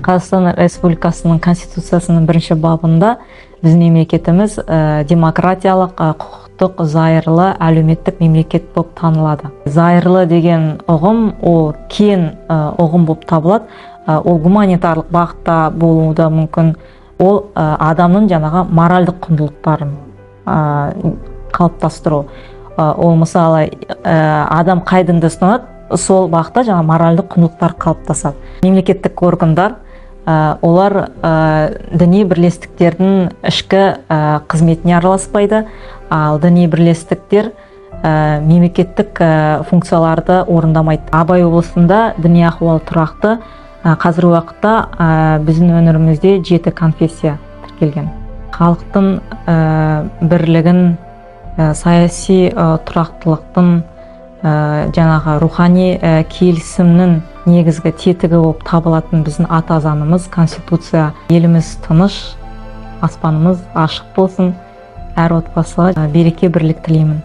Қазақстан Республикасының Конституциясының бірінші бабында біздің мемлекетіміз демократиялық, құқықтық, зайырлы, әлеуметтік мемлекет болып танылады. Зайырлы деген ұғым ол кең ұғым болып табылады. Ол гуманитарлық бағытта болуы да мүмкін. Ол адамның жаңағы моральдық құндылықтарын қалыптастыру. Ол мысалы адам қай дінді ұстанады, сол бағытта жаңа моральдық құндылықтар қалыптасады. Мемлекеттік органдар олар діни бірлестіктердің ішкі қызметіне араласпайды, ал діни бірлестіктер мемлекеттік функцияларды орындамайды. Абай облысында діни ахуал тұрақты. Қазіргі уақытта біздің өңірімізде 7 конфессия тіркелген. Халықтың бірлігін, саяси тұрақтылықтың, жаңағы рухани келісімнің негізгі тетігі болып табылатын біздің ата заңымыз Конституция. Еліміз тыныш, аспанымыз ашық болсын. Әр отбасыға береке бірлік тілеймін.